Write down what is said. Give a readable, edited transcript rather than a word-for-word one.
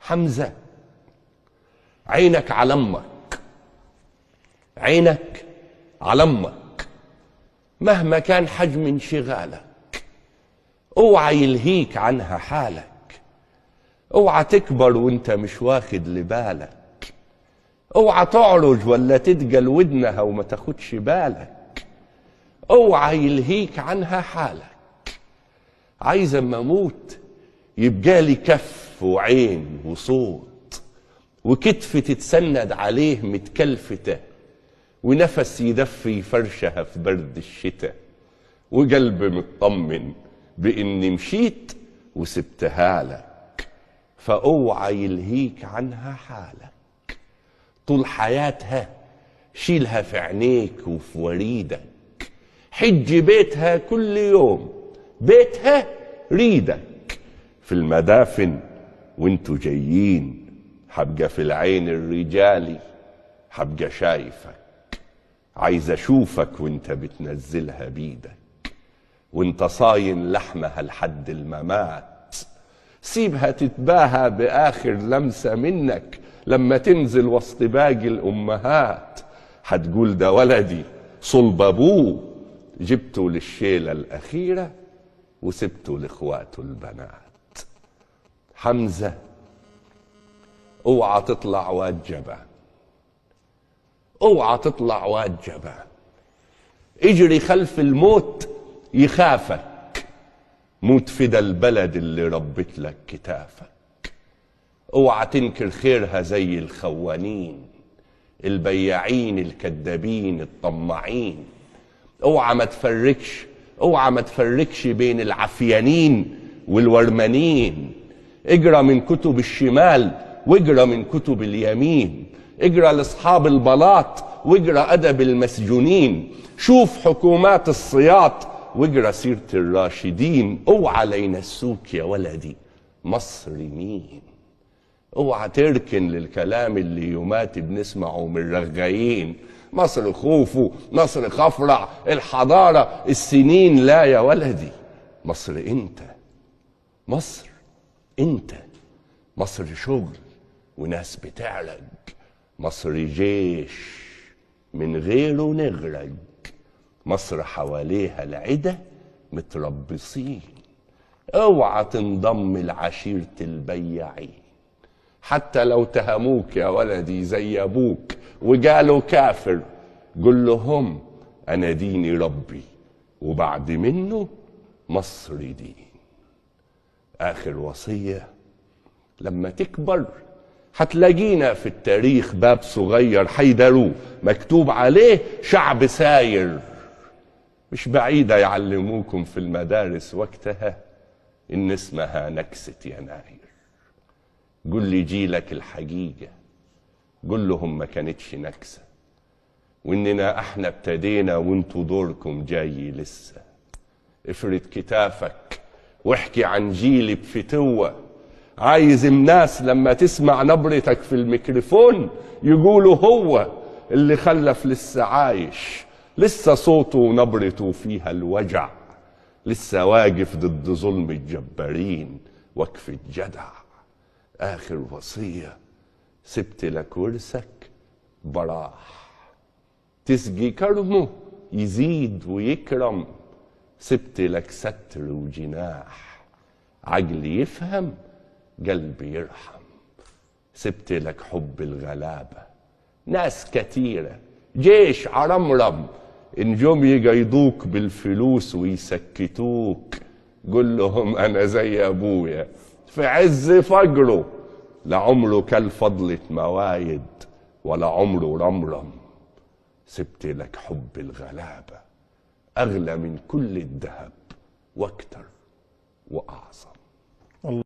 حمزة، عينك على امك، عينك على امك مهما كان حجم انشغالك، اوعى يلهيك عنها حالك، اوعى تكبر وانت مش واخد لبالك، اوعى تعرج ولا تتقل ودنها وما تاخدش بالك، اوعى يلهيك عنها حالك. عايز اما اموت يبقى لي كف وعين وصوت وكتف تتسند عليه متكلفته، ونفس يدفي فرشها في برد الشتاء، وقلب مطمن بإني مشيت وسبتها لك. فاوعى يلهيك عنها حالك، طول حياتها شيلها في عينيك وفي وريدك، حج بيتها كل يوم، بيتها ريدك. في المدافن وانتوا جايين حبقى في العين الرجالي، حبقى شايفك، عايز اشوفك وانت بتنزلها بيدك، وانت صاين لحمها لحد الممات، سيبها تتباهى باخر لمسة منك لما تنزل وسط باقي الامهات. هتقول ده ولدي صلب ابوه، جبته للشيلة الاخيرة وسبته لاخواته البنات. حمزة، اوعى تطلع واد جبان، اوعى تطلع واد جبان، اجري خلف الموت يخافك، موت فدا البلد اللي ربت لك كتافك. اوعى تنكر خيرها زي الخوانين البياعين الكدابين الطماعين، اوعى ما تفرقش بين العفيانين والورمانين. اقرا من كتب الشمال واقرا من كتب اليمين، اقرا لاصحاب البلاط واقرا ادب المسجونين، شوف حكومات السياط واقرا سيرة الراشدين. اوعى لينسوك يا ولدي مصر مين، اوعى تركن للكلام اللي يومات بنسمعه من رغايين، مصر خوفو، مصر خفرع، الحضارة، السنين. لا يا ولدي، مصر انت، مصر انت، مصر شغل وناس بتعرج، مصر جيش من غيره نغرق، مصر حواليها العدا متربصين. اوعى تنضم لعشيرة البياعين، حتى لو تهموك يا ولدي زي ابوك وقالوا كافر، قل لهم انا ديني ربي وبعد منه مصر دين. اخر وصية، لما تكبر هتلاقينا في التاريخ باب صغير حيدروه مكتوب عليه شعب ساير، مش بعيدة يعلموكم في المدارس وقتها ان اسمها نكسة يناير. قل لي جيلك الحقيقة، قل لهم ما كانتش نكسة، واننا احنا ابتدينا وانتوا دوركم جاي لسه. افرد كتافك واحكي عن جيل بفتوة، عايز الناس لما تسمع نبرتك في الميكروفون يقولوا هو اللي خلف لسه عايش، لسه صوته ونبرته فيها الوجع، لسه واقف ضد ظلم الجبارين وقفة جدع. آخر وصية، سبت لك ورثك براح، تسقي كرمه يزيد ويكرم، سبت لك ستر وجناح، عقل يفهم قلب يرحم، سبت لك حب الغلابة، ناس كتيرة جيش عرمرم، إن جم يقيدوك بالفلوس ويسكتوك قل لهم أنا زي أبويا في عز فجره، لعمره كل فضلة موايد ولا عمره رمرم، سبت لك حب الغلابة أغلى من كل الذهب واكتر وأعظم.